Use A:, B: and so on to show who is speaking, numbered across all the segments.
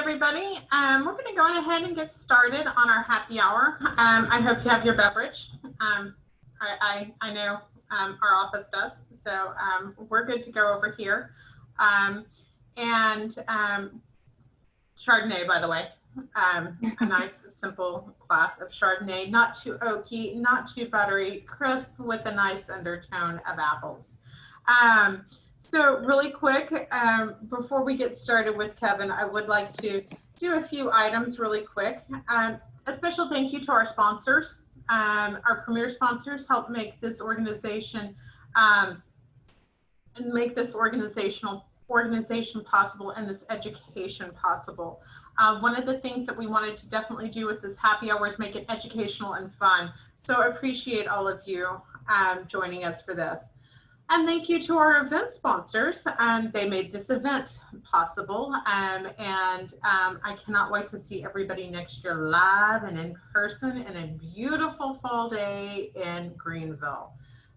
A: everybody. We're going to go ahead and get started on our happy hour. I hope you have your beverage. I know our office does, so we're good to go over here. Chardonnay, by the way, a nice simple glass of Chardonnay, not too oaky, not too buttery, crisp with a nice undertone of apples. So really quick, before we get started with Kevin, I would like to do a few items really quick. A special thank you to our sponsors. Our premier sponsors help make this organization and make this organization possible and this education possible. One of the things that we wanted to definitely do with this happy hour is make it educational and fun. So I appreciate all of you joining us for this. And thank you to our event sponsors. They made this event possible. I cannot wait to see everybody next year live and in person in a beautiful fall day in Greenville.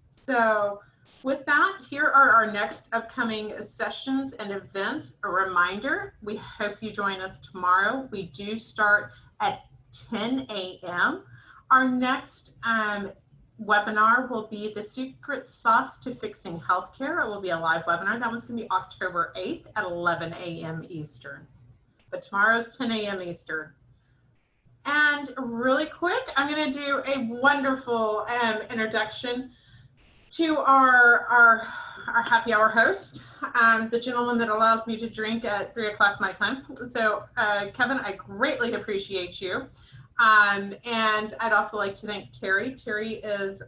A: So with that, here are our next upcoming sessions and events. A reminder, we hope you join us tomorrow. We do start at 10 a.m. Our next webinar will be the secret sauce to fixing healthcare. It will be a live webinar. That one's going to be October 8th at 11 a.m. Eastern. But tomorrow's 10 a.m. Eastern. And really quick, I'm going to do a wonderful introduction to our happy hour host, the gentleman that allows me to drink at 3 o'clock my time. So Kevin, I greatly appreciate you. And I'd also like to thank Terry. Terry is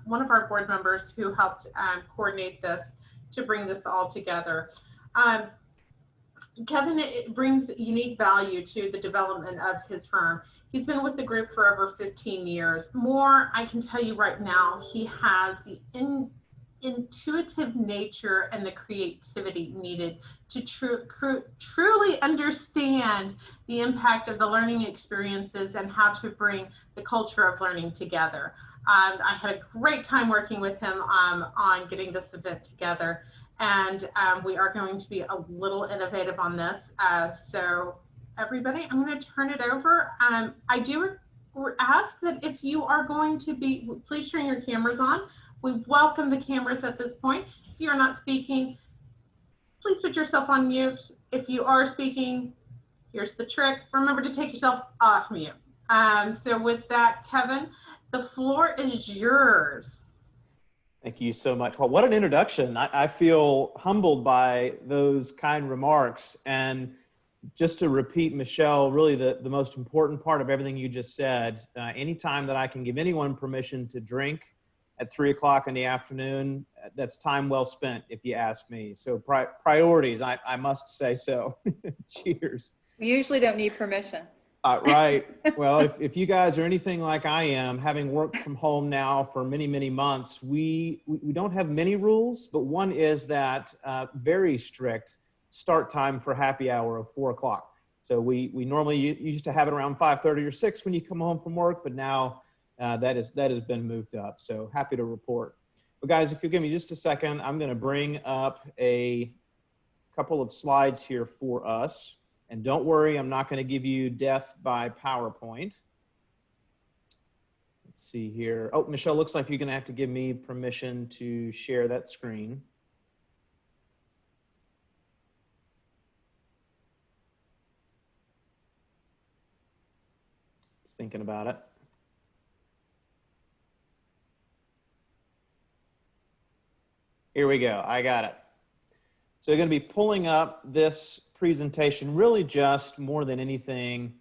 A: one of our board members who helped coordinate this to bring this all together. Kevin brings unique value to the development of his firm. He's been with the group for over 15 years. More, I can tell you right now, he has the intuitive nature and the creativity needed to truly understand the impact of the learning experiences and how to bring the culture of learning together. I had a great time working with him on getting this event together, and we are going to be a little innovative on this. So everybody, I'm going to turn it over. I do ask that if you are going to be, please turn your cameras on. We welcome the cameras at this point. If you're not speaking, please put yourself on mute. If you are speaking, here's the trick. Remember to take yourself off mute. So with that, Kevin, the floor is yours.
B: Thank you so much. Well, what an introduction. I feel humbled by those kind remarks. And just to repeat, Michelle, really the most important part of everything you just said, anytime that I can give anyone permission to drink at 3 o'clock in the afternoon, that's time well spent, if you ask me. So priorities, I must say so. Cheers.
C: We usually don't need permission.
B: Right. Well, if you guys are anything like I am, having worked from home now for many, many months, we don't have many rules, but one is that very strict start time for happy hour of 4 o'clock. So we normally used to have it around 5:30 or 6 when you come home from work, but now that has been moved up. So happy to report. But guys, if you give me just a second, I'm going to bring up a couple of slides here for us. And don't worry, I'm not going to give you death by PowerPoint. Let's see here. Oh, Michelle, looks like you're going to have to give me permission to share that screen. Just thinking about it. Here we go. I got it. So you're going to be pulling up this presentation, really just more than anything,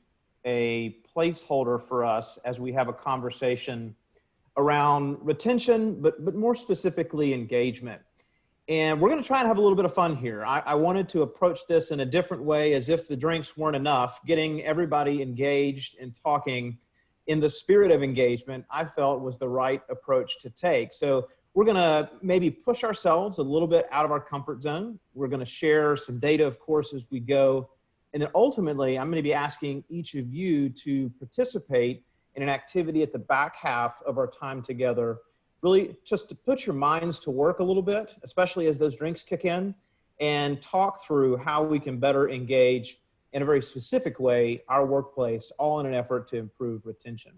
B: a placeholder for us as we have a conversation around retention, but more specifically engagement. And we're going to try and have a little bit of fun here. I wanted to approach this in a different way, as if the drinks weren't enough, getting everybody engaged and talking in the spirit of engagement, I felt was the right approach to take. So we're going to maybe push ourselves a little bit out of our comfort zone. We're going to share some data, of course, as we go. And then ultimately, I'm going to be asking each of you to participate in an activity at the back half of our time together, really just to put your minds to work a little bit, especially as those drinks kick in, and talk through how we can better engage in a very specific way, our workplace, all in an effort to improve retention.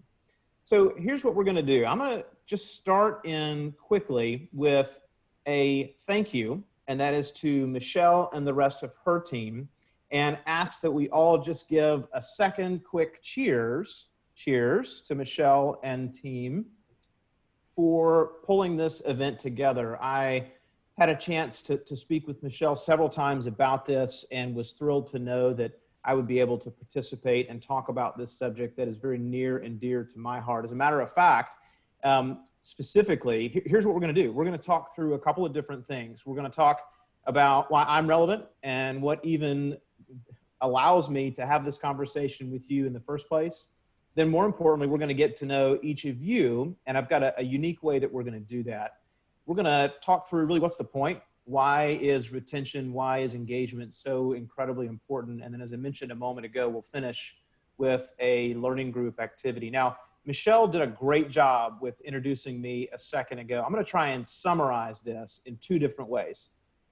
B: So here's what we're going to do. I'm going to just start in quickly with a thank you, and that is to Michelle and the rest of her team, and ask that we all just give a second quick cheers to Michelle and team for pulling this event together. I had a chance to speak with Michelle several times about this and was thrilled to know that I would be able to participate and talk about this subject that is very near and dear to my heart. As a matter of fact, specifically, here's what we're going to do. We're going to talk through a couple of different things. We're going to talk about why I'm relevant and what even allows me to have this conversation with you in the first place. Then more importantly, we're going to get to know each of you, and I've got a unique way that we're going to do that. We're going to talk through really what's the point. Why is retention, why is engagement so incredibly important? And then as I mentioned a moment ago, we'll finish with a learning group activity. Now, Michelle did a great job with introducing me a second ago. I'm going to try and summarize this in two different ways.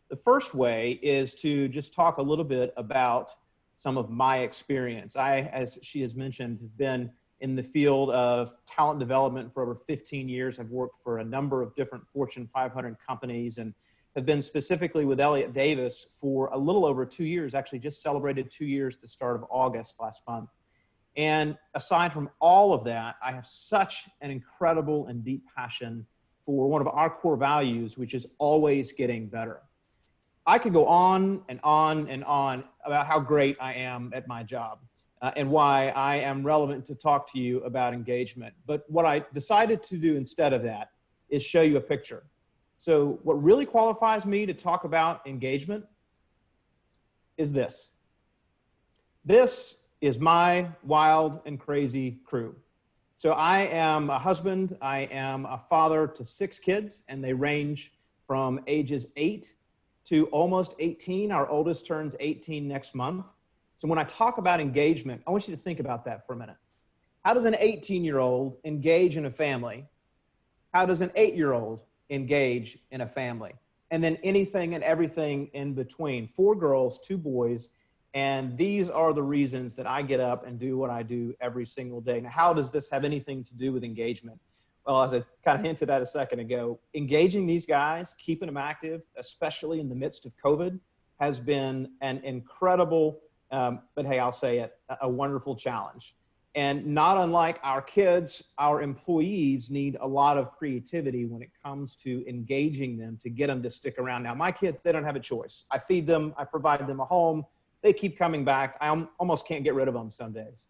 B: The first way is to just talk a little bit about some of my experience. I, as she has mentioned, have been in the field of talent development for over 15 years. I've worked for a number of different Fortune 500 companies and have been specifically with Elliott Davis for a little over 2 years, actually just celebrated 2 years at the start of August last month. And aside from all of that, I have such an incredible and deep passion for one of our core values, which is always getting better. I could go on and on and on about how great I am at my job and why I am relevant to talk to you about engagement. But what I decided to do instead of that is show you a picture. So what really qualifies me to talk about engagement is this. This is my wild and crazy crew. So I am a husband, I am a father to 6 kids, and they range from ages 8 to almost 18. Our oldest turns 18 next month. So when I talk about engagement, I want you to think about that for a minute. How does an 18-year-old engage in a family? How does an 8-year-old engage in a family? And then anything and everything in between. 4 girls, 2 boys, and these are the reasons that I get up and do what I do every single day. Now, how does this have anything to do with engagement? Well, as I kind of hinted at a second ago, engaging these guys, keeping them active, especially in the midst of COVID, has been an incredible, but hey, I'll say it, a wonderful challenge. And not unlike our kids, our employees need a lot of creativity when it comes to engaging them to get them to stick around. Now, my kids, they don't have a choice. I feed them, I provide them a home. They keep coming back. I almost can't get rid of them some days.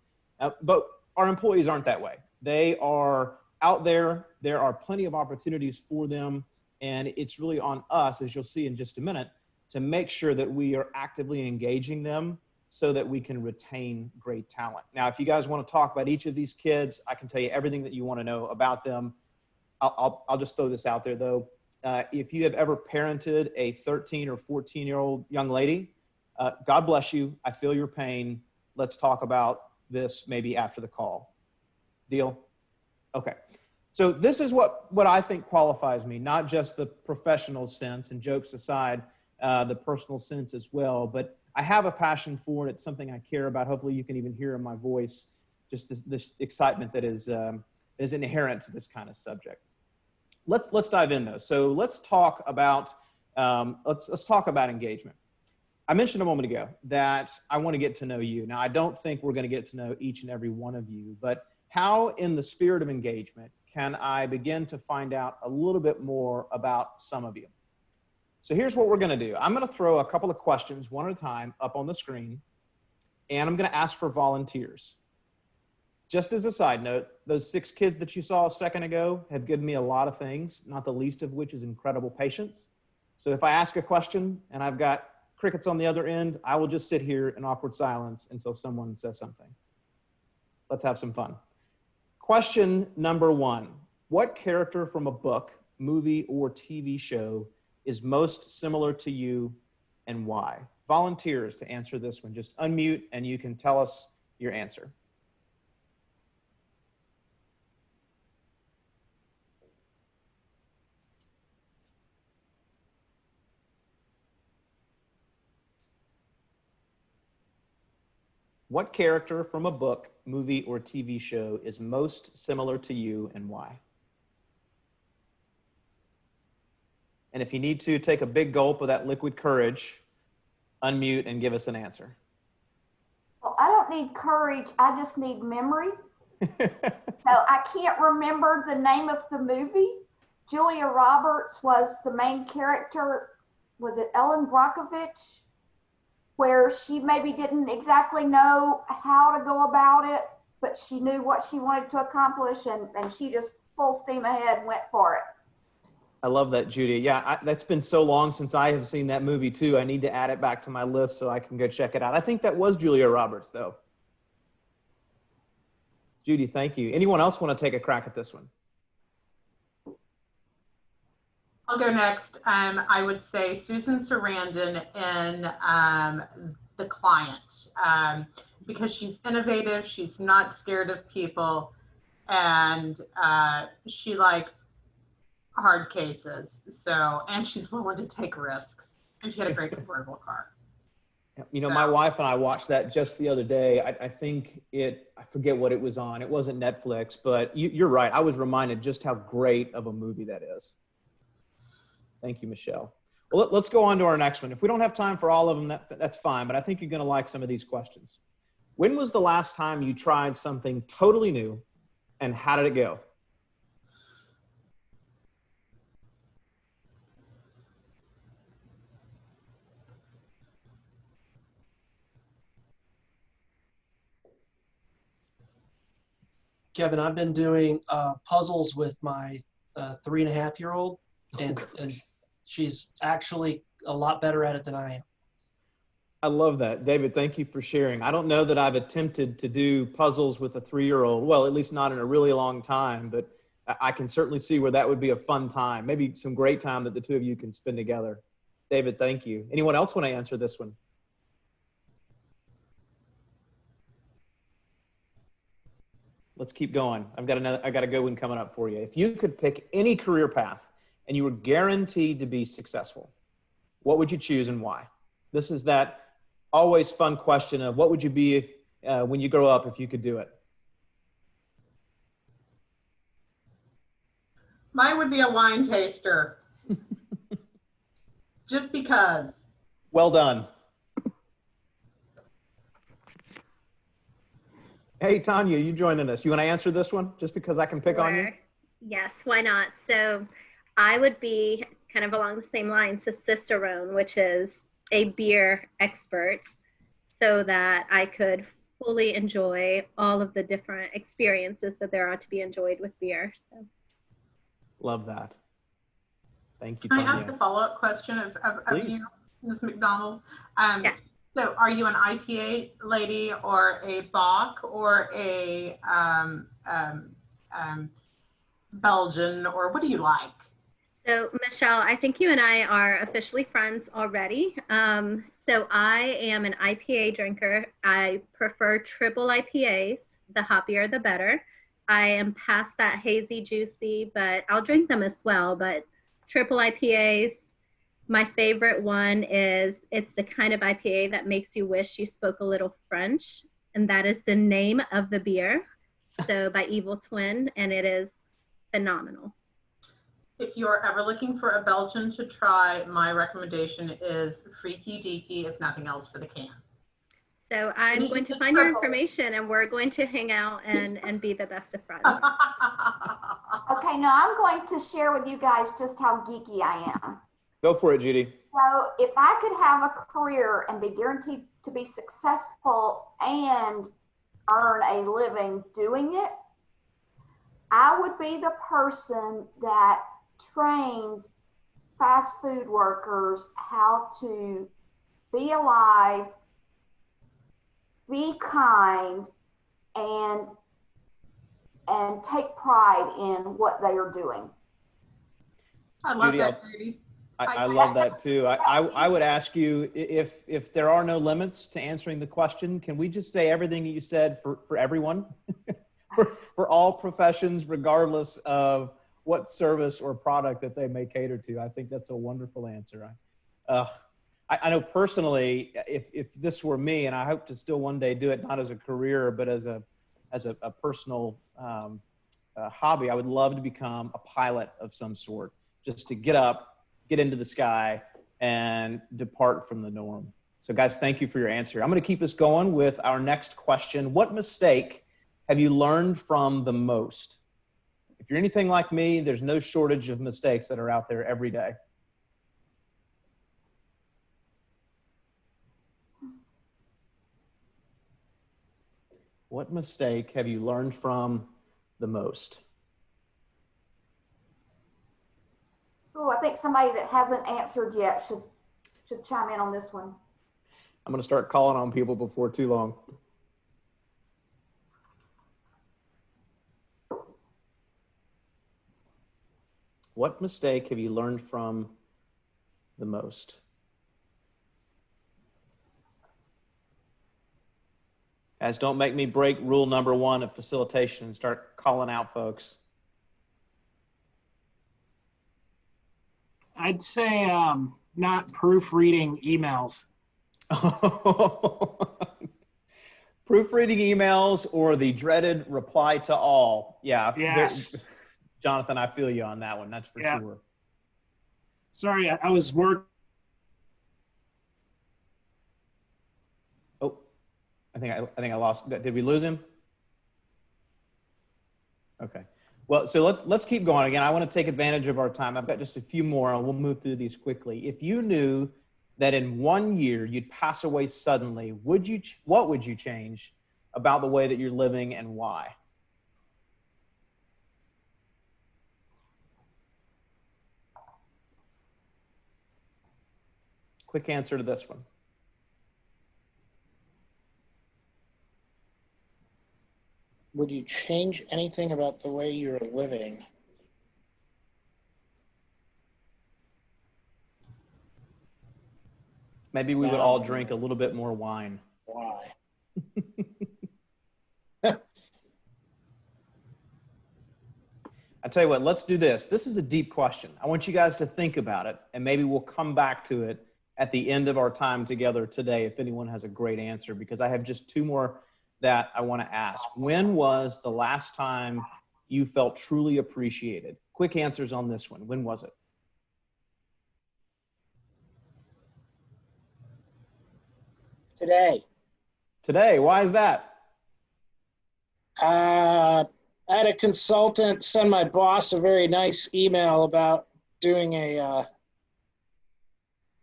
B: But our employees aren't that way. They are out there. There are plenty of opportunities for them. And it's really on us, as you'll see in just a minute, to make sure that we are actively engaging them so that we can retain great talent. Now, if you guys want to talk about each of these kids, I can tell you everything that you want to know about them. I'll just throw this out there, though. If you have ever parented a 13 or 14-year-old young lady, God bless you. I feel your pain. Let's talk about this maybe after the call. Deal? Okay. So this is what I think qualifies me, not just the professional sense, and jokes aside, the personal sense as well, but I have a passion for it. It's something I care about. Hopefully you can even hear in my voice just this excitement that is inherent to this kind of subject. Let's dive in though. So let's talk about let's talk about engagement. I mentioned a moment ago that I want to get to know you. Now, I don't think we're going to get to know each and every one of you, but how in the spirit of engagement can I begin to find out a little bit more about some of you? So here's what we're going to do. I'm going to throw a couple of questions one at a time up on the screen, and I'm going to ask for volunteers. Just as a side note, those 6 kids that you saw a second ago have given me a lot of things, not the least of which is incredible patience. So if I ask a question and I've got crickets on the other end, I will just sit here in awkward silence until someone says something. Let's have some fun. Question number 1. What character from a book, movie, or TV show is most similar to you and why? Volunteers to answer this one. Just unmute and you can tell us your answer. What character from a book, movie, or TV show is most similar to you and why? And if you need to, take a big gulp of that liquid courage, unmute, and give us an answer.
D: Well, I don't need courage. I just need memory. So I can't remember the name of the movie. Julia Roberts was the main character. Was it Ellen Brockovich? Where she maybe didn't exactly know how to go about it, but she knew what she wanted to accomplish, and she just full steam ahead went for it.
B: I love that, Judy. Yeah, that's been so long since I have seen that movie too. I need to add it back to my list so I can go check it out. I think that was Julia Roberts though. Judy, thank you. Anyone else want to take a crack at this one?
A: I'll go next. I would say Susan Sarandon in The Client, because she's innovative, she's not scared of people, and she likes hard cases. So, and she's willing to take risks. And she had a great convertible car.
B: You know, my wife and I watched that just the other day. I think I forget what it was on. It wasn't Netflix, but you're right. I was reminded just how great of a movie that is. Thank you, Michelle. Well, let's go on to our next one. If we don't have time for all of them, that's fine, but I think you're going to like some of these questions. When was the last time you tried something totally new, and how did it go?
E: Kevin, I've been doing puzzles with my 3.5-year-old, and she's actually a lot better at it than I am.
B: I love that. David, thank you for sharing. I don't know that I've attempted to do puzzles with a 3-year-old, well, at least not in a really long time, but I can certainly see where that would be a fun time, maybe some great time that the two of you can spend together. David, thank you. Anyone else want to answer this one? Let's keep going. I got a good one coming up for you. If you could pick any career path and you were guaranteed to be successful, what would you choose and why? This is that always fun question of what would you be if, when you grow up if you could do it?
A: Mine would be a wine taster. Just because.
B: Well done. Hey, Tanya, you joining us. You want to answer this one just because I can pick on you?
F: Yes, why not? So I would be kind of along the same lines as Cicerone, which is a beer expert, so that I could fully enjoy all of the different experiences that there are to be enjoyed with beer. So.
B: Love that. Thank you,
A: Can
B: Tanya.
A: I ask a follow-up question of you, Ms. McDonald?
F: Yes.
A: So are you an IPA lady or a Bock or a Belgian, or what do you like?
F: So Michelle, I think you and I are officially friends already. So I am an IPA drinker. I prefer triple IPAs. The hoppier, the better. I am past that hazy, juicy, but I'll drink them as well. But triple IPAs, my favorite one is, it's the kind of IPA that makes you wish you spoke a little French, and that is the name of the beer. So by Evil Twin, and it is phenomenal.
A: If you're ever looking for a Belgian to try, my recommendation is Freaky Deaky, if nothing else, for the can.
F: So I'm going to find your information, and we're going to hang out and be the best of friends.
D: Okay, now I'm going to share with you guys just how geeky I am.
B: Go for it, Judy.
D: So if I could have a career and be guaranteed to be successful and earn a living doing it, I would be the person that trains fast food workers how to be alive, be kind, and take pride in what they are doing.
A: I love
B: Judy,
A: that, Judy.
B: I love that too. I would ask you, if there are no limits to answering the question, can we just say everything you said for everyone? for all professions, regardless of what service or product that they may cater to. I think that's a wonderful answer. I know personally, if this were me, and I hope to still one day do it, not as a career, but as a personal hobby, I would love to become a pilot of some sort, just to get up, get into the sky, and depart from the norm. So guys, thank you for your answer. I'm going to keep this going with our next question. What mistake have you learned from the most? If you're anything like me, there's no shortage of mistakes that are out there every day. What mistake have you learned from the most?
D: Oh, I think somebody that hasn't answered yet should chime in on this one.
B: I'm going to start calling on people before too long. What mistake have you learned from the most? Guys, don't make me break rule number 1 of facilitation and start calling out folks.
G: I'd say not proofreading emails.
B: Proofreading emails or the dreaded reply to all. Yeah.
G: Yes.
B: Jonathan, I feel you on that one. That's for sure.
G: Sorry, I was working.
B: Oh, I think I lost. Did we lose him? Okay. Well, so let's keep going. Again, I want to take advantage of our time. I've got just a few more, and we'll move through these quickly. If you knew that in 1 year you'd pass away suddenly, what would you change about the way that you're living and why? Quick answer to this one.
H: Would you change anything about the way you're living?
B: Maybe we would all drink a little bit more wine.
H: Why?
B: I tell you what, let's do this. This is a deep question. I want you guys to think about it, and maybe we'll come back to it at the end of our time together today if anyone has a great answer, because I have just 2 more that I want to ask. When was the last time you felt truly appreciated? Quick answers on this one. When was it?
H: Today.
B: Today. Why is that?
H: I had a consultant send my boss a very nice email about doing a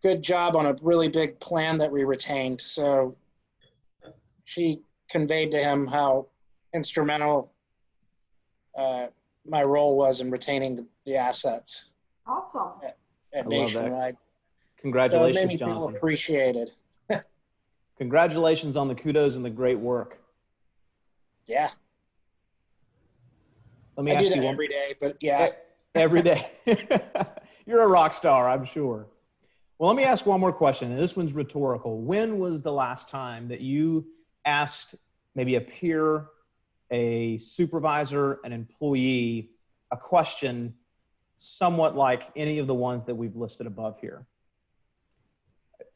H: good job on a really big plan that we retained. So she conveyed to him how instrumental my role was in retaining the assets
D: Awesome.
H: at
B: I love that.
H: Nationwide.
B: Congratulations,
H: So it made me feel
B: Jonathan.
H: appreciated.
B: Congratulations on the kudos and the great work.
H: Yeah,
B: Let me
H: I
B: ask
H: do that
B: you one.
H: every day, but yeah.
B: Every day. You're a rock star, I'm sure. Well, let me ask one more question, and this one's rhetorical. When was the last time that you asked maybe a peer, a supervisor, an employee, a question somewhat like any of the ones that we've listed above here?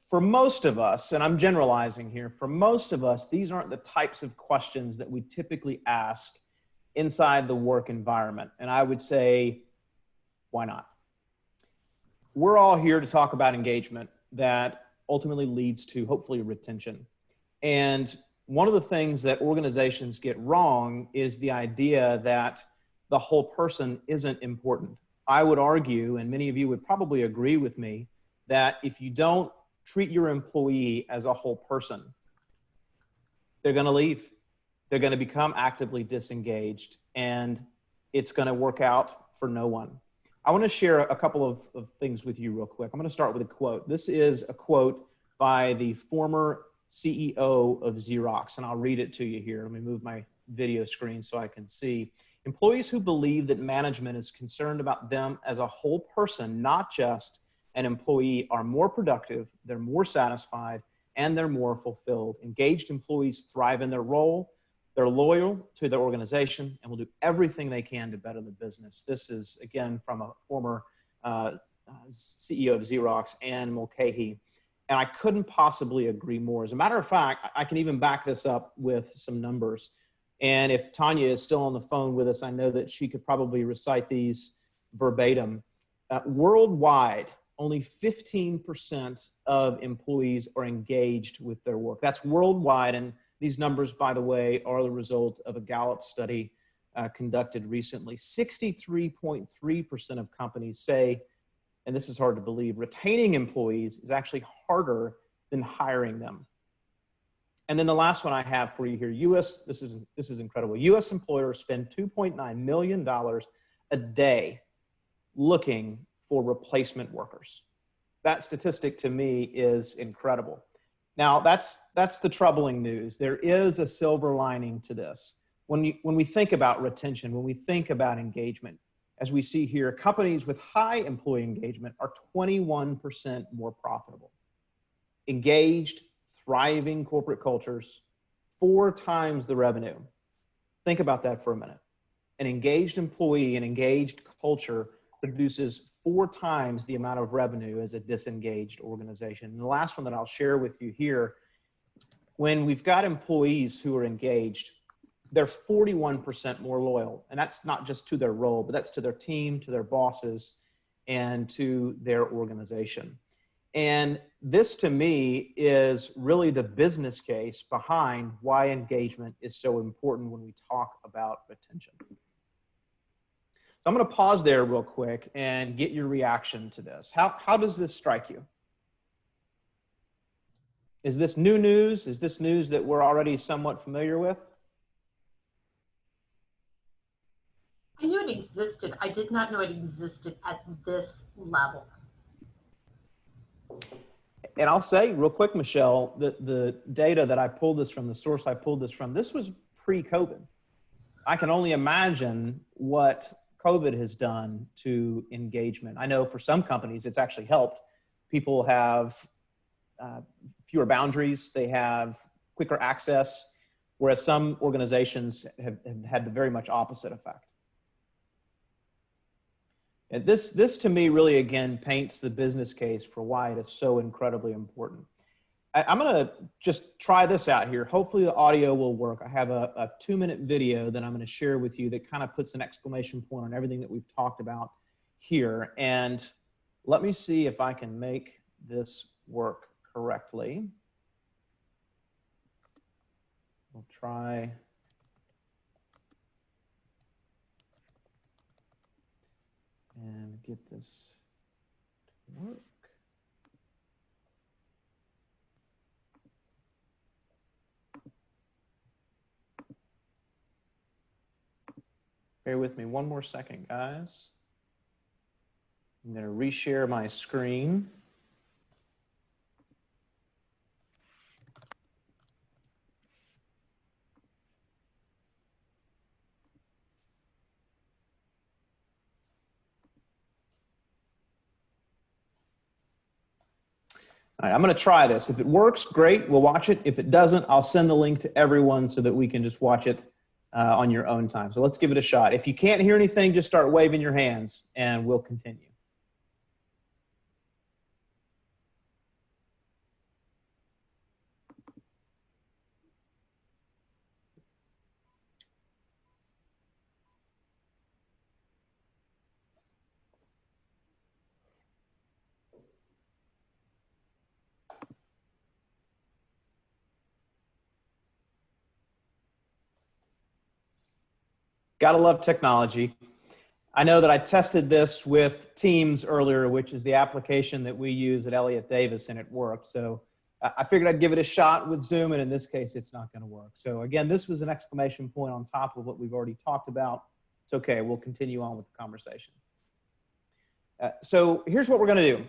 B: For most of us, and I'm generalizing here, for most of us, these aren't the types of questions that we typically ask inside the work environment. And I would say, why not? We're all here to talk about engagement that ultimately leads to hopefully retention. And one of the things that organizations get wrong is the idea that the whole person isn't important. I would argue, and many of you would probably agree with me, that if you don't treat your employee as a whole person, they're going to leave. They're going to become actively disengaged, and it's going to work out for no one. I want to share a couple of things with you real quick. I'm going to start with a quote. This is a quote by the former CEO of Xerox, and I'll read it to you here. Let me move my video screen so I can see. Employees who believe that management is concerned about them as a whole person, not just an employee, are more productive, they're more satisfied, and they're more fulfilled. Engaged employees thrive in their role, they're loyal to their organization, and will do everything they can to better the business. This is, again, from a former CEO of Xerox, Anne Mulcahy. And I couldn't possibly agree more. As a matter of fact, I can even back this up with some numbers. And if Tanya is still on the phone with us, I know that she could probably recite these verbatim. Worldwide, only 15% of employees are engaged with their work. That's worldwide. And these numbers, by the way, are the result of a Gallup study conducted recently. 63.3% of companies say, and this is hard to believe, retaining employees is actually harder than hiring them. And then the last one I have for you here, this is incredible. US employers spend $2.9 million a day looking for replacement workers. That statistic to me is incredible. Now that's the troubling news. There is a silver lining to this. When we think about retention, when we think about engagement, as we see here, companies with high employee engagement are 21% more profitable. Engaged, thriving corporate cultures, 4 times the revenue. Think about that for a minute. An engaged employee, an engaged culture produces 4 times the amount of revenue as a disengaged organization. And the last one that I'll share with you here, when we've got employees who are engaged, they're 41% more loyal. And that's not just to their role, but that's to their team, to their bosses, and to their organization. And this to me is really the business case behind why engagement is so important when we talk about retention. So I'm going to pause there real quick and get your reaction to this. How does this strike you? Is this new news? Is this news that we're already somewhat familiar with?
A: I knew it existed. I did not know it existed at this level.
B: And I'll say real quick, Michelle, the data that I pulled this from, the source I pulled this from, this was pre-COVID. I can only imagine what COVID has done to engagement. I know for some companies, it's actually helped. People have fewer boundaries. They have quicker access, whereas some organizations have had the very much opposite effect. And this to me really, again, paints the business case for why it is so incredibly important. I'm going to just try this out here. Hopefully the audio will work. I have a 2-minute video that I'm going to share with you that kind of puts an exclamation point on everything that we've talked about here. And let me see if I can make this work correctly. We'll try. And get this to work. Bear with me one more second, guys. I'm going to reshare my screen. All right, I'm going to try this. If it works, great, we'll watch it. If it doesn't, I'll send the link to everyone so that we can just watch it on your own time. So let's give it a shot. If you can't hear anything, just start waving your hands and we'll continue. Gotta love technology. I know that I tested this with Teams earlier, which is the application that we use at Elliott Davis, and it worked. So I figured I'd give it a shot with Zoom, and in this case, it's not gonna work. So again, this was an exclamation point on top of what we've already talked about. It's okay, we'll continue on with the conversation. So here's what we're gonna do.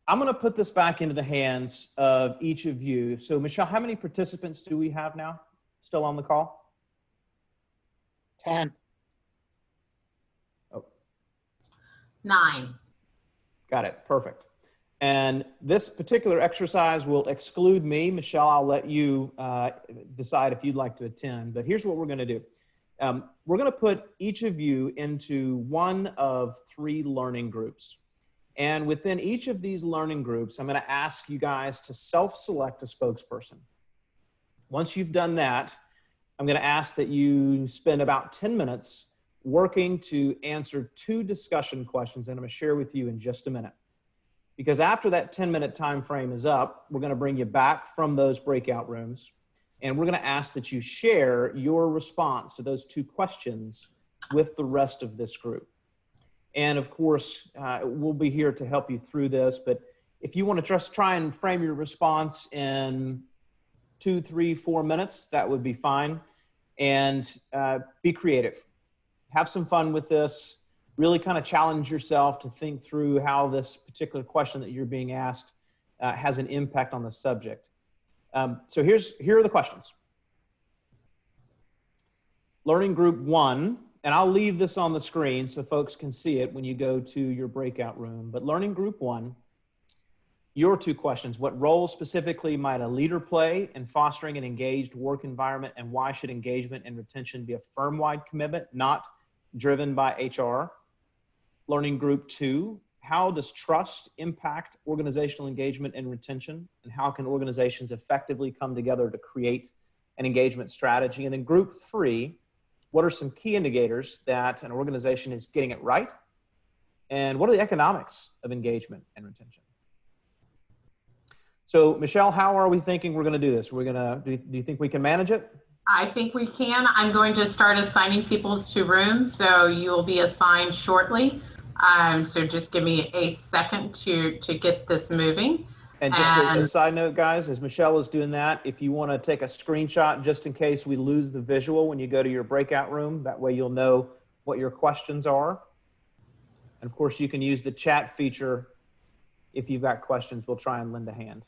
B: I'm gonna put this back into the hands of each of you. So Michelle, how many participants do we have now still on the call?
H: 10.
B: Oh.
A: 9.
B: Got it. Perfect. And this particular exercise will exclude me. Michelle, I'll let you decide if you'd like to attend. But here's what we're going to do. We're going to put each of you into one of 3 learning groups. And within each of these learning groups, I'm going to ask you guys to self-select a spokesperson. Once you've done that, I'm going to ask that you spend about 10 minutes working to answer 2 discussion questions that I'm going to share with you in just a minute. Because after that 10-minute time frame is up, we're going to bring you back from those breakout rooms, and we're going to ask that you share your response to those 2 questions with the rest of this group. And of course, we'll be here to help you through this, but if you want to just try and frame your response in 2, 3, 4 minutes, that would be fine. And be creative. Have some fun with this. Really kind of challenge yourself to think through how this particular question that you're being asked has an impact on the subject. So here are the questions. Learning group 1, and I'll leave this on the screen so folks can see it when you go to your breakout room, but learning group 1, your 2 questions: what role specifically might a leader play in fostering an engaged work environment, and why should engagement and retention be a firm-wide commitment, not driven by HR? Learning group 2, how does trust impact organizational engagement and retention, and how can organizations effectively come together to create an engagement strategy? And then group 3, what are some key indicators that an organization is getting it right, and what are the economics of engagement and retention? So Michelle, how are we thinking we're going to do this? Do you think we can manage it?
A: I think we can. I'm going to start assigning people to rooms, so you will be assigned shortly. So just give me a second to get this moving.
B: And just a side note, guys, as Michelle is doing that, if you want to take a screenshot just in case we lose the visual when you go to your breakout room, that way you'll know what your questions are. And of course, you can use the chat feature. If you've got questions, we'll try and lend a hand.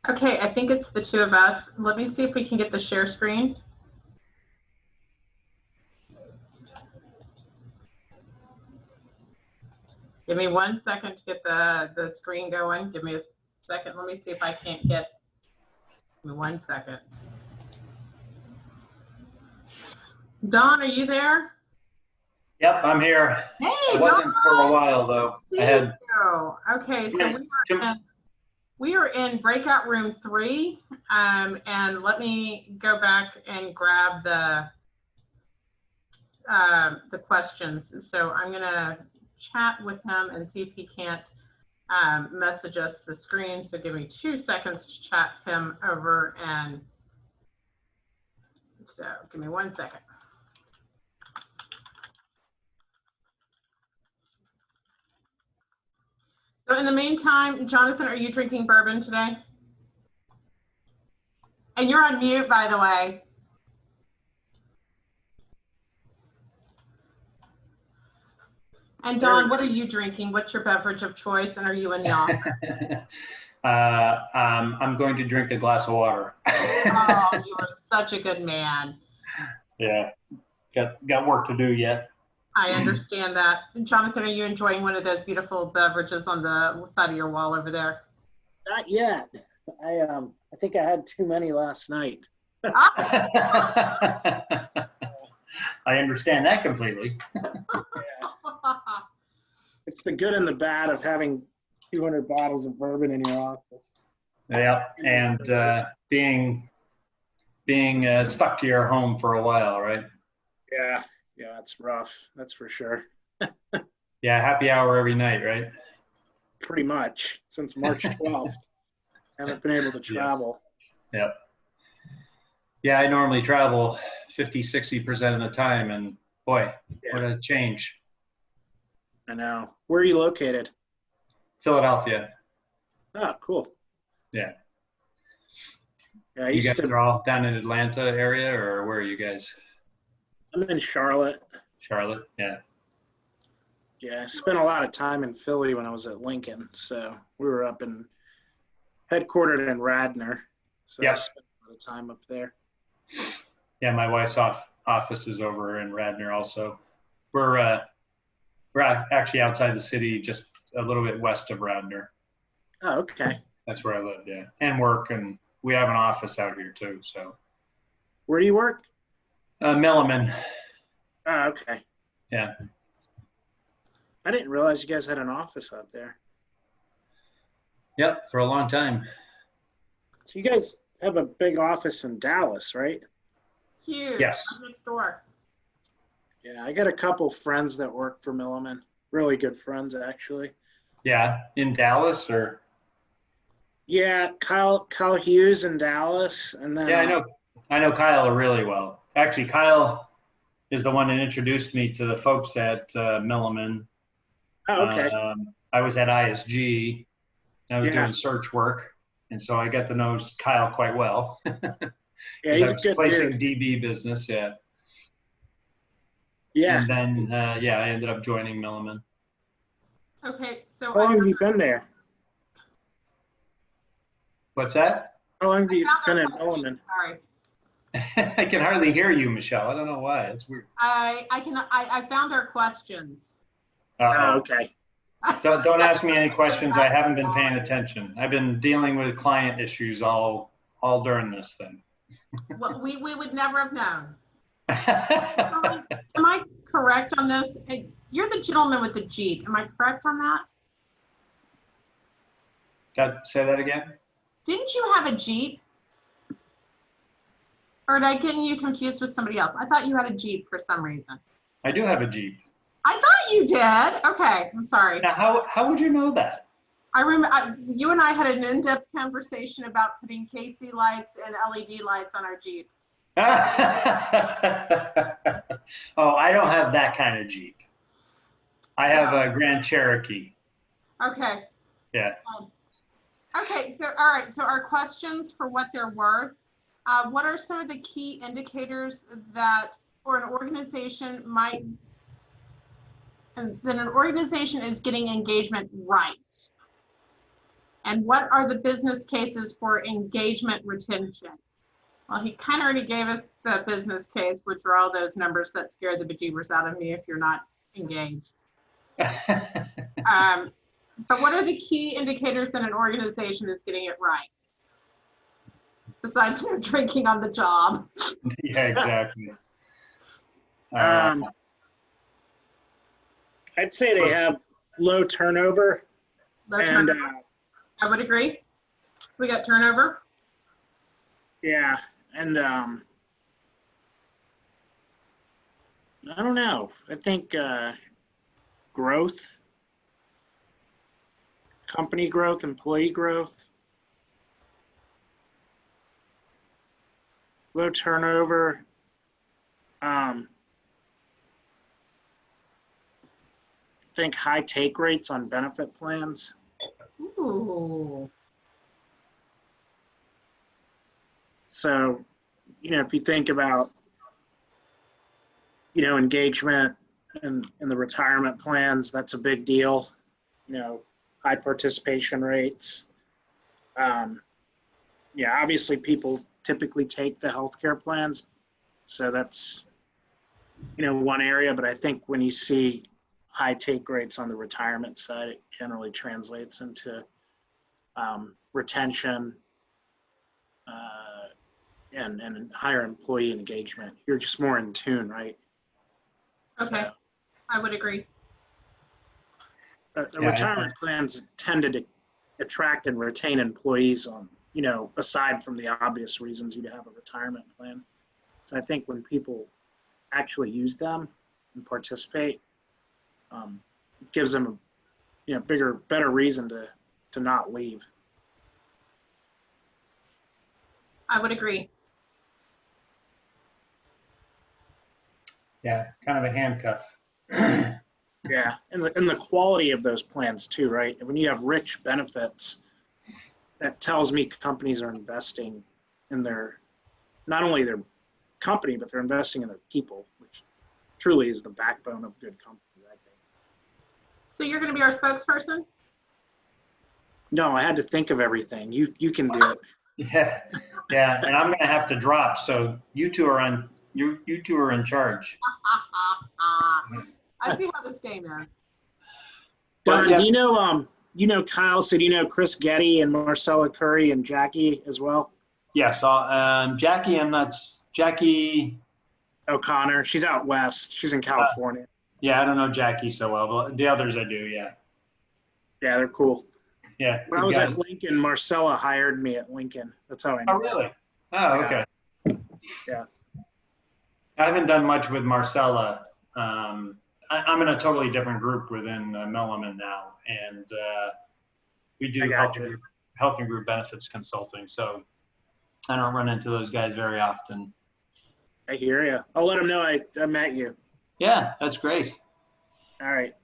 A: Okay, I think it's the 2 of us. Let me see if we can get the share screen. Give me 1 second to get the screen going. Give me a second. Let me see if I can't give me 1 second. Don, are you there?
I: Yep, I'm here.
A: Hey,
I: I wasn't for a while though. I had.
A: Okay, so we are in breakout room 3, and let me go back and grab the questions. So I'm gonna chat with him and see if he can't message us the screen. So give me 2 seconds to chat him over, and so give me 1 second. So in the meantime, Jonathan, are you drinking bourbon today? And you're on mute, by the way. And Don, what are you drinking? What's your beverage of choice? And are you in the office?
I: I'm going to drink a glass of water.
A: Oh, you are such a good man.
I: Yeah, got work to do yet.
A: I understand that. Jonathan, are you enjoying one of those beautiful beverages on the side of your wall over there?
H: Not yet. I think I had too many last night.
I: I understand that completely.
H: It's the good and the bad of having 200 bottles of bourbon in your office.
I: Yeah, and being stuck to your home for a while, right?
H: Yeah, it's rough. That's for sure.
I: Yeah, happy hour every night, right?
H: Pretty much since March 12th. Haven't been able to travel.
I: Yep. Yeah, I normally travel 50-60% of the time, and boy, what a change.
H: I know. Where are you located?
I: Philadelphia.
H: Oh, cool.
I: Yeah.
H: Yeah,
I: You guys are all down in Atlanta area, or where are you guys?
H: I'm in Charlotte.
I: Charlotte, yeah.
H: Yeah, I spent a lot of time in Philly when I was at Lincoln. So we were up in headquartered in Radnor. So
I: Yep.
H: I spent a the time up there.
I: Yeah, my wife's office is over in Radnor also. We're actually outside the city, just a little bit west of Radnor.
H: Oh, okay.
I: That's where I live, yeah, and work, and we have an office out here too. So,
H: Where do you work?
I: Milliman.
H: Oh, okay.
I: Yeah.
H: I didn't realize you guys had an office out there.
I: Yep, for a long time.
H: So you guys have a big office in Dallas, right?
A: Huge.
I: Yes.
A: Right next door.
H: Yeah, I got a couple friends that work for Milliman. Really good friends, actually.
I: Yeah, in Dallas or?
H: Yeah, Kyle Hughes in Dallas, and then
I: Yeah, I know Kyle really well. Actually, Kyle is the one that introduced me to the folks at Milliman.
H: Oh, okay.
I: I was at ISG. And I was
H: Yeah.
I: doing search work, and so I got to know Kyle quite well.
H: Yeah, he's
I: I
H: a
I: was
H: good
I: placing
H: dude.
I: DB business, yeah.
H: Yeah.
I: And then, I ended up joining Milliman.
A: Okay, so
H: How long have you been there?
I: What's that?
H: How long have you
A: found
H: been
A: our
H: at
A: question.
H: Milliman?
A: Sorry.
I: I can hardly hear you, Michelle. I don't know why. It's weird.
A: I found our questions.
H: Oh,
I: Uh-oh.
H: okay.
I: Don't ask me any questions. I haven't been paying attention. I've been dealing with client issues all during this thing.
A: Well, we would never have known. Am I correct on this? You're the gentleman with the Jeep. Am I correct on that?
I: Say that again?
A: Didn't you have a Jeep? Or did I get you confused with somebody else? I thought you had a Jeep for some reason.
I: I do have a Jeep.
A: I thought you did. Okay, I'm sorry.
I: Now, how would you know that?
A: I remember you and I had an in-depth conversation about putting KC lights and LED lights on our Jeeps.
I: Oh, I don't have that kind of Jeep. I have a Grand Cherokee.
A: Okay.
I: Yeah.
A: Okay, so all right, so our questions for what they're worth. What are some of the key indicators that for an organization that an organization is getting engagement right? And what are the business cases for engagement retention? Well, he kind of already gave us the business case, which are all those numbers that scare the bejeebers out of me if you're not engaged. But what are the key indicators that an organization is getting it right? Besides no drinking on the job.
I: Yeah, exactly.
H: I'd say they have low turnover.
A: Low
H: And
A: turnover. I would agree. So we got turnover.
H: yeah, and I don't know. I think growth, company growth, employee growth, low turnover. I think high take rates on benefit plans.
A: Ooh.
H: So, if you think about, engagement in the retirement plans, that's a big deal. High participation rates. Obviously people typically take the healthcare plans. So that's, one area, but I think when you see high take rates on the retirement side, it generally translates into retention and higher employee engagement. You're just more in tune, right?
A: Okay, I would agree.
H: The retirement plans tended to attract and retain employees on, aside from the obvious reasons you'd have a retirement plan. So I think when people actually use them and participate, it gives them a better reason to not leave.
A: I would agree.
I: Yeah, kind of a handcuff.
H: Yeah, and the quality of those plans too, right? When you have rich benefits, that tells me companies are investing in not only their company, but they're investing in their people, which truly is the backbone of good companies, I think.
A: So you're going to be our spokesperson?
H: No, I had to think of everything. You can do it.
I: Yeah, yeah, and I'm gonna have to drop. So you two are on. You two are in charge.
A: I see how this game is.
H: Don,
I: yeah.
H: do you know Kyle, so do you know Chris Getty and Marcella Curry and Jackie as well?
I: Yes, Jackie. I'm not Jackie.
H: O'Connor, she's out west. She's in California.
I: Yeah, I don't know Jackie so well, but the others I do. Yeah,
H: Yeah, they're cool.
I: yeah.
H: When I
I: good
H: was
I: guys.
H: at Lincoln, Marcella hired me at Lincoln. That's how I
I: Oh,
H: know.
I: really? Oh,
H: Yeah.
I: okay.
H: Yeah.
I: I haven't done much with Marcella. I'm in a totally different group within Milliman now, and we do
H: I got you.
I: health and group benefits consulting. So I don't run into those guys very often.
H: I hear you. I'll let them know I met you.
I: Yeah, that's great.
H: All right.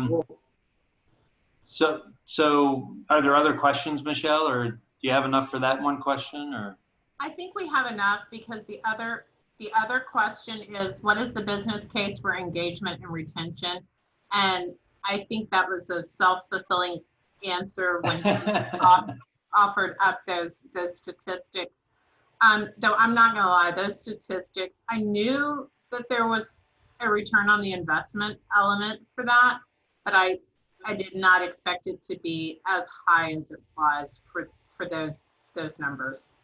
I: Cool. So are there other questions, Michelle, or do you have enough for that one question, or?
A: I think we have enough because the other question is, what is the business case for engagement and retention? And I think that was a self-fulfilling answer when he offered up those statistics. Though I'm not gonna lie, those statistics, I knew that there was a return on the investment element for that, but I did not expect it to be as high as it was for those numbers.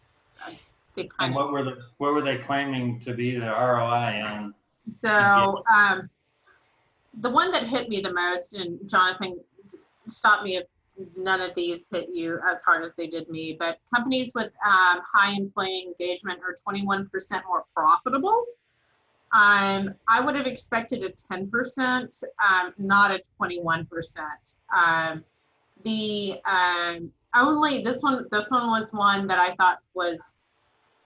I: And what were they claiming to be the ROI on?
A: So the one that hit me the most, and Jonathan, stop me if none of these hit you as hard as they did me, but companies with high employee engagement are 21% more profitable. I would have expected a 10%, not a 21%. Only this one was one that I thought was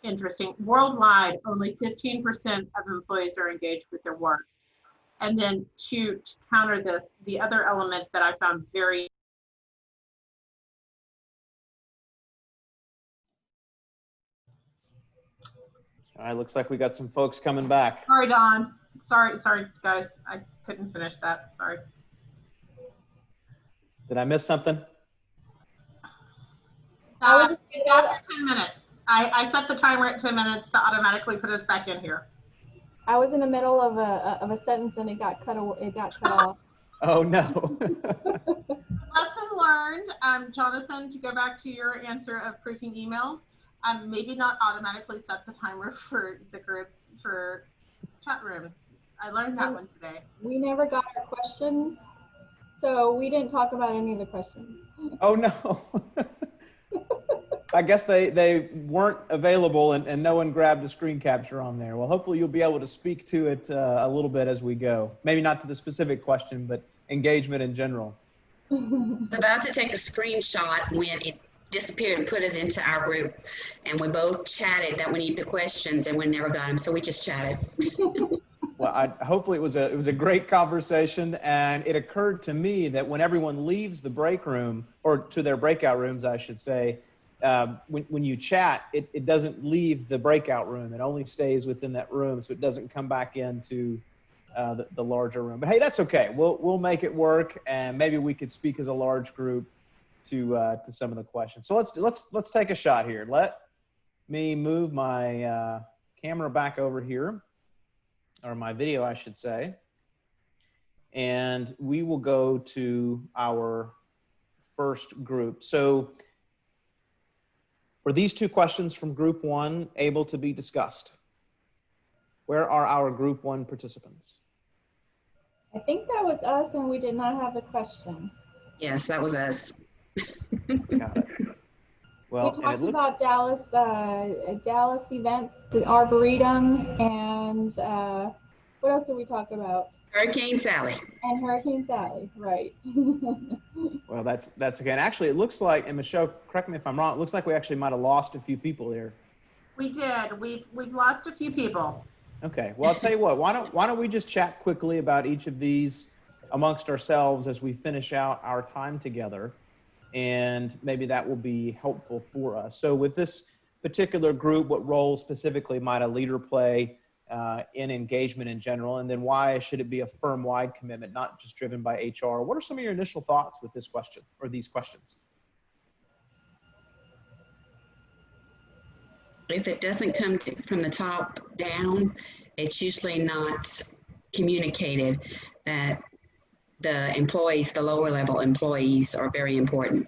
A: interesting. Worldwide, only 15% of employees are engaged with their work. And then to counter this, the other element that I found very
B: All right, looks like we got some folks coming back.
A: Sorry, Don. Sorry, guys. I couldn't finish that. Sorry.
B: Did I miss something?
A: It's after 10 minutes. I set the timer at 10 minutes to automatically put us back in here.
C: I was in the middle of a sentence and it got cut off.
B: Oh, no.
A: Lesson learned, Jonathan, to go back to your answer of proofing emails, maybe not automatically set the timer for the groups for chat rooms. I learned that one today.
C: We never got our questions, so we didn't talk about any of the questions.
B: Oh, no. I guess they weren't available and no one grabbed a screen capture on there. Well, hopefully you'll be able to speak to it a little bit as we go. Maybe not to the specific question, but engagement in general.
J: I was about to take a screenshot when it disappeared and put us into our group. And we both chatted that we need the questions and we never got them. So we just chatted.
B: Well, hopefully it was a great conversation, and it occurred to me that when everyone leaves the break room, or to their breakout rooms, I should say, when you chat, it doesn't leave the breakout room. It only stays within that room, so it doesn't come back into the larger room. But hey, that's okay. We'll make it work, and maybe we could speak as a large group to some of the questions. So let's take a shot here. Let me move my camera back over here, or my video, I should say. And we will go to our first group. So were these two questions from group one able to be discussed? Where are our group one participants?
C: I think that was us and we did not have the question.
J: Yes, that was us.
B: Got it. Well,
C: we talked about Dallas events, the Arboretum, and what else did we talk about?
J: Hurricane Sally.
C: And Hurricane Sally, right.
B: Well, that's okay. And actually, it looks like, and Michelle, correct me if I'm wrong, it looks like we actually might have lost a few people there.
A: We did. We've lost a few people.
B: Okay. Well, I'll tell you what. Why don't we just chat quickly about each of these amongst ourselves as we finish out our time together, and maybe that will be helpful for us. So with this particular group, what role specifically might a leader play in engagement in general? And then why should it be a firm-wide commitment, not just driven by HR? What are some of your initial thoughts with this question or these questions?
J: if it doesn't come from the top down, it's usually not communicated that the employees, the lower level employees, are very important.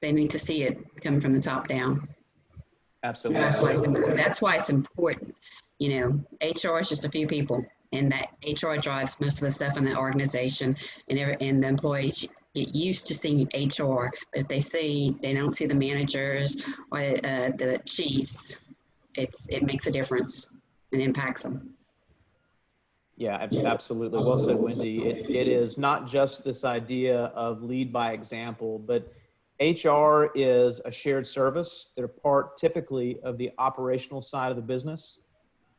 J: They need to see it coming from the top down.
B: Absolutely.
J: That's why it's important. That's why it's important. You know, HR is just a few people, and that HR drives most of the stuff in the organization, and the employees get used to seeing HR. But if they don't see the managers or the chiefs, it makes a difference and impacts them.
B: Yeah, absolutely. Well said, Wendy. It is not just this idea of lead by example, but HR is a shared service. They're part typically of the operational side of the business,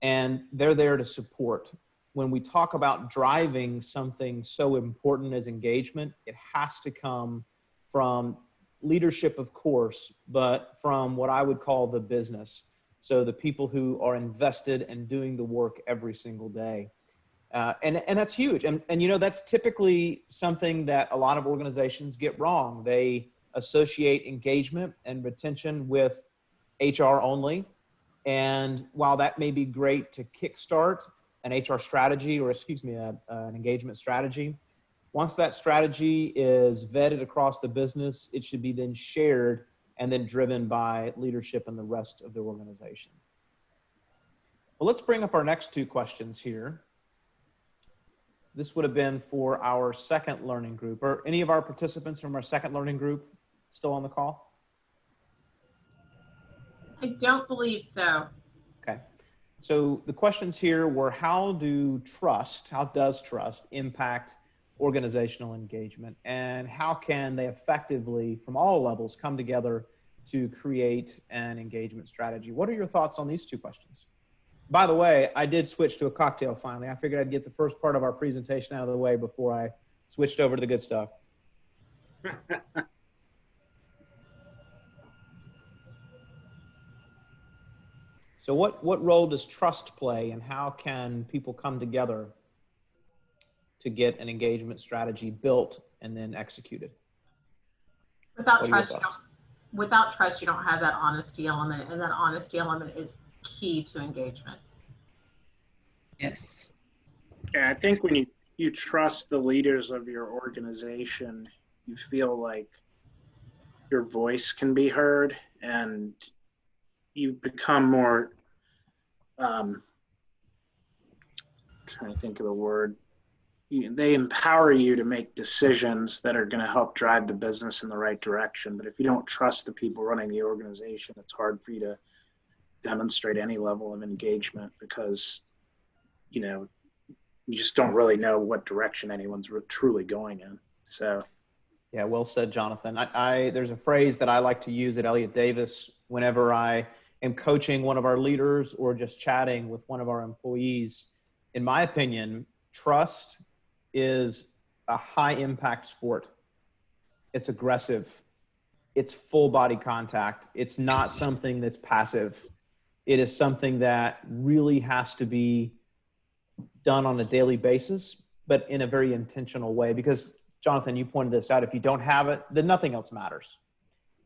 B: and they're there to support. When we talk about driving something so important as engagement, it has to come from leadership, of course, but from what I would call the business. So the people who are invested and doing the work every single day. And that's huge. And you know, that's typically something that a lot of organizations get wrong. They associate engagement and retention with HR only. And while that may be great to kickstart an HR strategy, or excuse me, an engagement strategy, once that strategy is vetted across the business, it should be then shared and then driven by leadership and the rest of the organization. Well, let's bring up our next two questions here. This would have been for our second learning group. Are any of our participants from our second learning group still on the call?
A: I don't believe so.
B: Okay. So the questions here were, how does trust impact organizational engagement, and how can they effectively, from all levels, come together to create an engagement strategy? What are your thoughts on these two questions? By the way, I did switch to a cocktail finally. I figured I'd get the first part of our presentation out of the way before I switched over to the good stuff. So what role does trust play, and how can people come together to get an engagement strategy built and then executed?
A: Without trust, you don't have that honesty element, and that honesty element is key to engagement.
J: Yes.
H: Yeah, I think when you trust the leaders of your organization, you feel like your voice can be heard, and you become more, trying to think of the word, they empower you to make decisions that are going to help drive the business in the right direction. But if you don't trust the people running the organization, it's hard for you to demonstrate any level of engagement, because, you know, you just don't really know what direction anyone's truly going in. So.
B: Yeah, well said, Jonathan. There's a phrase that I like to use at Elliott Davis whenever I am coaching one of our leaders or just chatting with one of our employees. In my opinion, trust is a high impact sport. It's aggressive. It's full body contact. It's not something that's passive. It is something that really has to be done on a daily basis, but in a very intentional way. Because Jonathan, you pointed this out, if you don't have it, then nothing else matters.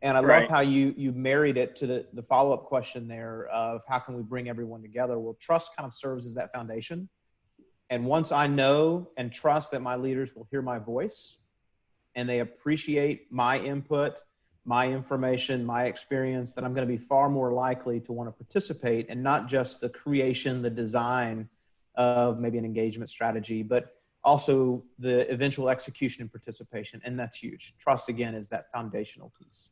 B: And I love how you married it to the follow-up question there of how can we bring everyone together? Well, trust kind of serves as that foundation. And once I know and trust that my leaders will hear my voice and they appreciate my input, my information, my experience, then I'm going to be far more likely to want to participate in not just the creation, the design of maybe an engagement strategy, but also the eventual execution and participation. And that's huge. Trust, again, is that foundational piece.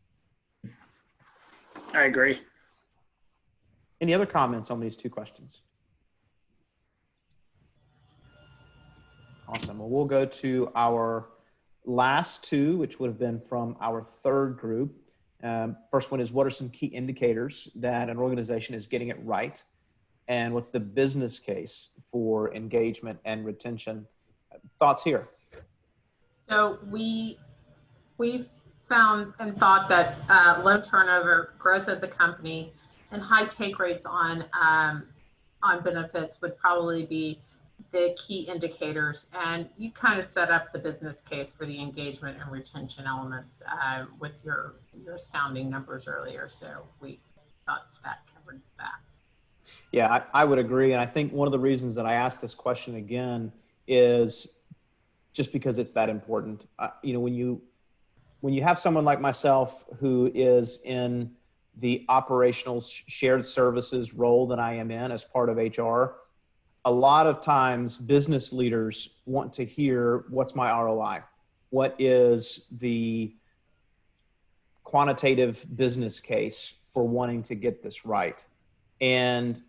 H: I agree.
B: Any other comments on these two questions? Awesome. Well, we'll go to our last two, which would have been from our third group. First one is, what are some key indicators that an organization is getting it right? And what's the business case for engagement and retention? Thoughts here?
A: So we've found and thought that low turnover, growth of the company, and high take rates on benefits would probably be the key indicators. And you kind of set up the business case for the engagement and retention elements with your astounding numbers earlier. So we thought that covered important to that.
B: Yeah, I would agree. And I think one of the reasons that I asked this question again is just because it's that important. You know, when you have someone like myself who is in the operational shared services role that I am in as part of HR, a lot of times business leaders want to hear, what's my ROI? What is the quantitative business case for wanting to get this right? And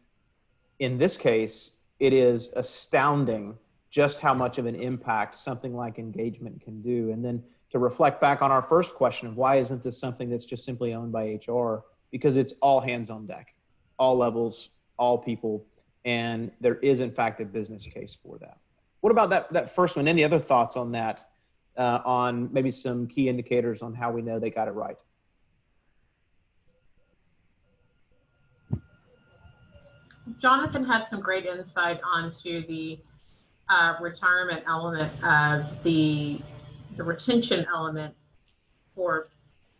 B: in this case, it is astounding just how much of an impact something like engagement can do. And then to reflect back on our first question of why isn't this something that's just simply owned by HR? Because it's all hands on deck, all levels, all people, and there is in fact a business case for that. What about that first one? Any other thoughts on that, on maybe some key indicators on how we know they got it right?
A: Jonathan had some great insight onto the retirement element of the retention element for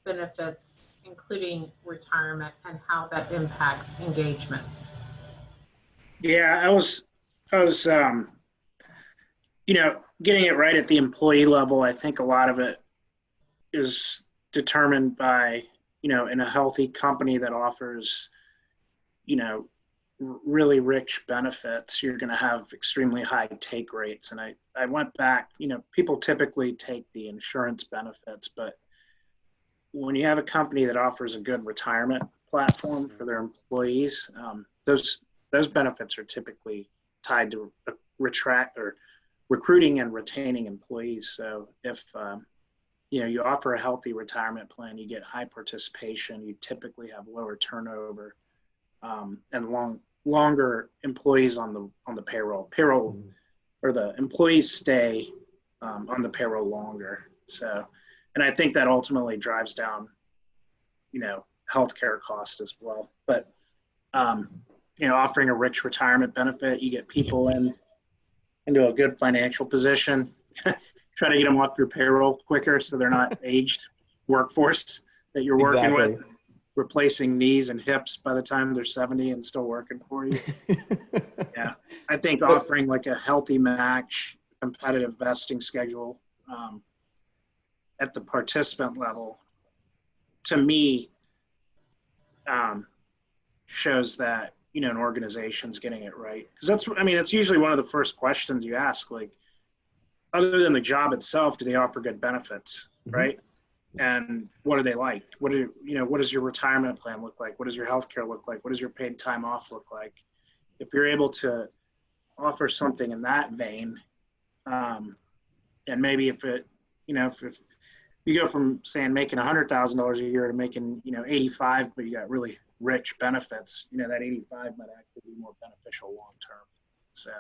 A: benefits, including retirement, and how that impacts engagement.
H: Yeah, I was, you know, getting it right at the employee level. I think a lot of it is determined by, you know, in a healthy company that offers, you know, really rich benefits, you're going to have extremely high take rates. And I went back, you know, people typically take the insurance benefits, but when you have a company that offers a good retirement platform for their employees, those benefits are typically tied to recruiting and retaining employees. So if you know, you offer a healthy retirement plan, you get high participation, you typically have lower turnover, and longer employees on the payroll or the employees stay on the payroll longer. So, and I think that ultimately drives down, you know, healthcare cost as well. But you know, offering a rich retirement benefit, you get people into a good financial position. Try to get them off your payroll quicker so they're not aged workforce that you're working with, replacing knees and hips by the time they're 70 and still working for you. Yeah, I think offering like a healthy match, competitive vesting schedule at the participant level, to me, shows that, you know, an organization's getting it right. Because that's, I mean, it's usually one of the first questions you ask, like, other than the job itself, do they offer good benefits, right? And what are they like? What does your retirement plan look like? What does your healthcare look like? What does your paid time off look like? If you're able to offer something in that vein, and maybe if it, you know, if you go from saying making $100,000 a year to making, you know, 85, but you got really rich benefits, you know, that 85 might actually be more beneficial long term. So.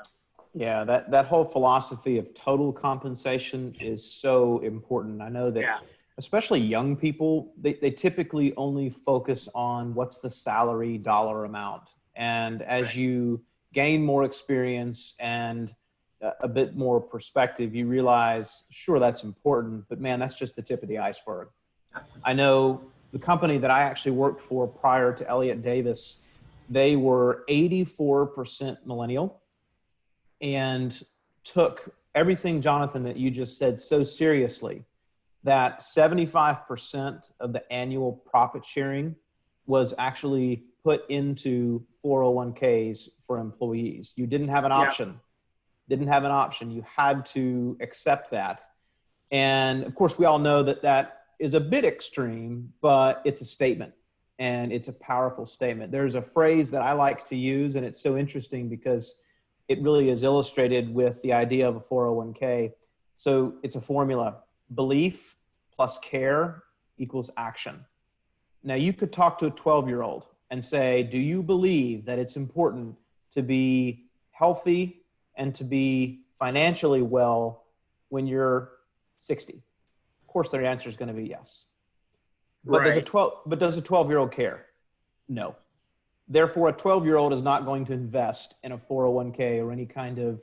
B: Yeah, that whole philosophy of total compensation is so important. I know that especially young people, they typically only focus on what's the salary dollar amount. And as you gain more experience and a bit more perspective, you realize, sure, that's important, but man, that's just the tip of the iceberg. I know the company that I actually worked for prior to Elliott Davis, they were 84% millennial, and took everything, Jonathan, that you just said so seriously that 75% of the annual profit sharing was actually put into 401ks for employees. You didn't have an option. Didn't have an option. You had to accept that. And of course, we all know that that is a bit extreme, but it's a statement, and it's a powerful statement. There's a phrase that I like to use, and it's so interesting because it really is illustrated with the idea of a 401k. So it's a formula: belief plus care equals action. Now you could talk to a 12-year-old and say, do you believe that it's important to be healthy and to be financially well when you're 60? Of course, their answer is going to be yes. But does a 12-year-old care? No. Therefore, a 12-year-old is not going to invest in a 401k or any kind of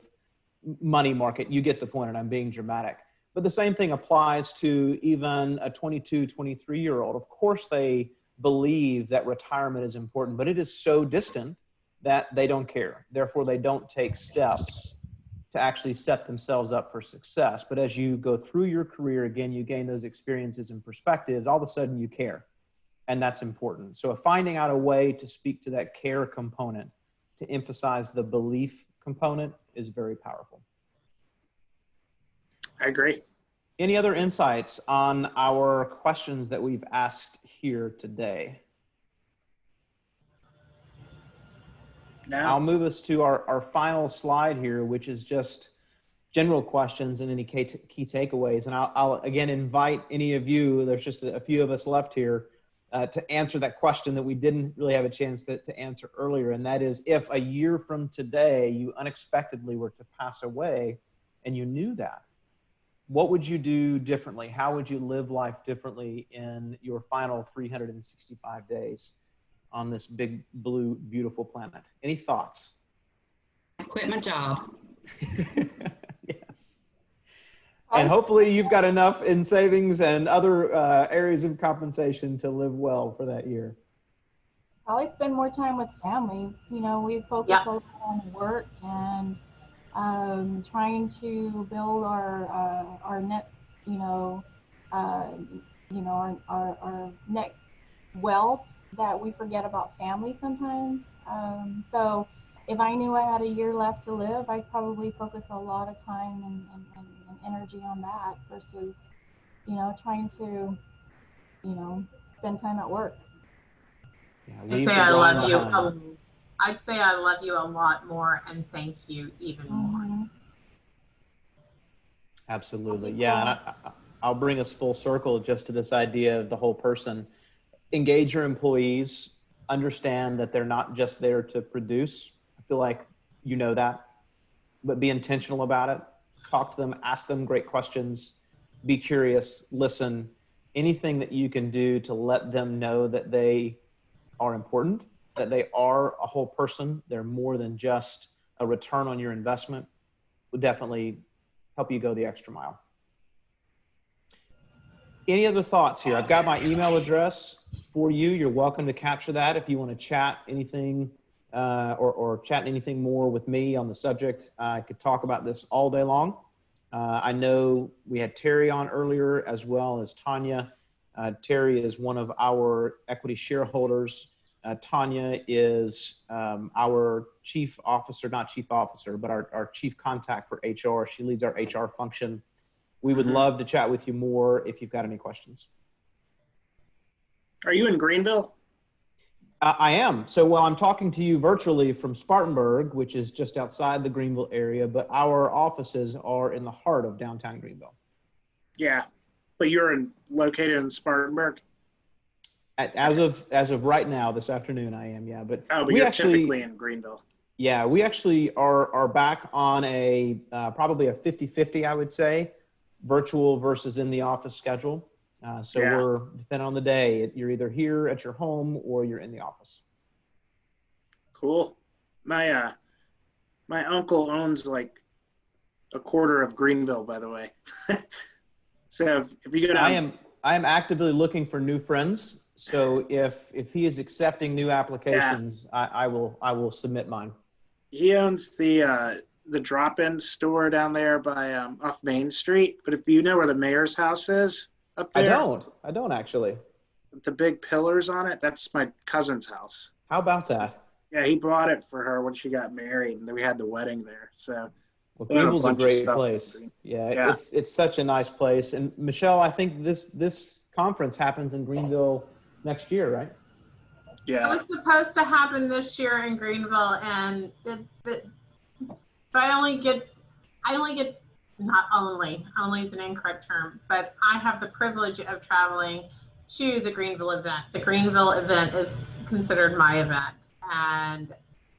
B: money market. You get the point, and I'm being dramatic. But the same thing applies to even a 22, 23-year-old. Of course, they believe that retirement is important, but it is so distant that they don't care. Therefore, they don't take steps to actually set themselves up for success. But as you go through your career, again, you gain those experiences and perspectives, all of a sudden you care. And that's important. So finding out a way to speak to that care component, to emphasize the belief component, is very powerful.
H: I agree.
B: Any other insights on our questions that we've asked here today?
H: No.
B: I'll move us to our final slide here, which is just general questions and any key takeaways. And I'll again invite any of you, there's just a few of us left here, to answer that question that we didn't really have a chance to answer earlier. And that is, if a year from today you unexpectedly were to pass away and you knew that, what would you do differently? How would you live life differently in your final 365 days on this big, blue, beautiful planet? Any thoughts?
J: I quit my job.
B: Yes. And hopefully you've got enough in savings and other areas of compensation to live well for that year.
C: Probably spend more time with family. You know, we focus a lot on work and trying to build our net, our net wealth, that we forget about family sometimes. So if I knew I had a year left to live, I'd probably focus a lot of time and energy on that versus, trying to, spend time at work.
B: Yeah,
A: I'd say I love you. I'd say I love you a lot more and thank you even more.
B: Absolutely. Yeah. And I'll bring us full circle just to this idea of the whole person. Engage your employees, understand that they're not just there to produce. I feel like you know that, but be intentional about it. Talk to them, ask them great questions, be curious, listen. Anything that you can do to let them know that they are important, that they are a whole person, they're more than just a return on your investment, would definitely help you go the extra mile. Any other thoughts here? I've got my email address for you. You're welcome to capture that if you want to chat anything or chat anything more with me on the subject. I could talk about this all day long. I know we had Terry on earlier as well as Tanya. Terry is one of our equity shareholders. Tanya is our chief officer, not chief officer, but our chief contact for HR. She leads our HR function. We would love to chat with you more if you've got any questions.
H: Are you in Greenville?
B: I am. So while I'm talking to you virtually from Spartanburg, which is just outside the Greenville area, but our offices are in the heart of downtown Greenville.
H: Yeah, but you're located in Spartanburg?
B: As of right now, this afternoon, I am. Yeah, but
H: but you're typically in Greenville.
B: Yeah, we actually are back on a probably a 50-50, I would say, virtual versus in the office schedule. We're depending on the day. You're either here at your home or you're in the office.
H: Cool. My uncle owns like a quarter of Greenville, by the way. So if you go down,
B: I am actively looking for new friends. So if he is accepting new applications, I will submit mine.
H: He owns the drop-in store down there by off Main Street. But if you know where the mayor's house is up there,
B: I don't actually.
H: The big pillars on it, that's my cousin's house.
B: How about that?
H: Yeah, he bought it for her when she got married, and then we had the wedding there. So
B: well, Greenville's a great place. Yeah, it's such a nice place. And Michelle, I think this conference happens in Greenville next year, right?
H: Yeah.
A: It was supposed to happen this year in Greenville, and I only get not only is an incorrect term, but I have the privilege of traveling to the Greenville event. The Greenville event is considered my event, and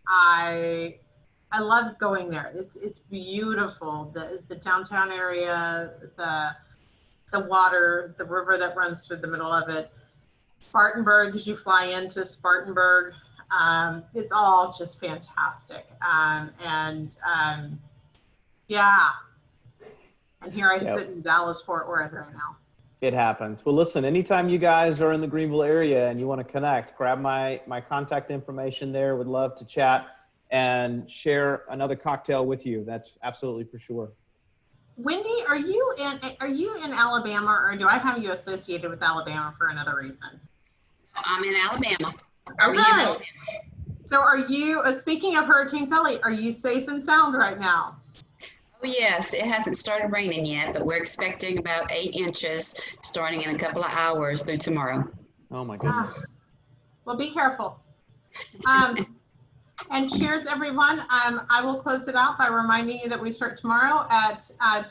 A: I love going there. It's beautiful. The downtown area, the water, the river that runs through the middle of it. Spartanburg, as you fly into Spartanburg, it's all just fantastic. Yeah. And here I sit in Dallas, Fort Worth right now.
B: It happens. Well, listen, anytime you guys are in the Greenville area and you want to connect, grab my contact information there. Would love to chat and share another cocktail with you. That's absolutely for sure.
A: Wendy, are you in Alabama, or do I have you associated with Alabama for another reason?
J: I'm in Alabama. Are we in
A: Okay.
J: Alabama?
A: So are you, speaking of Hurricane Sally, are you safe and sound right now?
J: Oh, yes, it hasn't started raining yet, but we're expecting about 8 inches starting in a couple of hours through tomorrow.
B: Oh my goodness.
A: Well, be careful. And cheers, everyone. I will close it out by reminding you that we start tomorrow at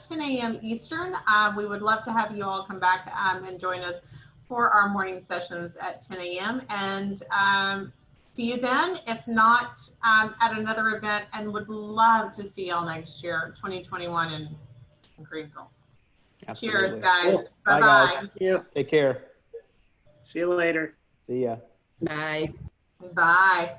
A: 10 a.m. Eastern. We would love to have you all come back and join us for our morning sessions at 10 a.m. And see you then, if not at another event, and would love to see y'all next year, 2021 in Greenville.
B: Absolutely.
A: Cheers, guys.
H: Cool.
B: Bye,
A: Bye-bye.
B: guys.
H: Thank you.
B: Take care.
H: See you later.
B: See ya.
J: Bye.
A: Bye.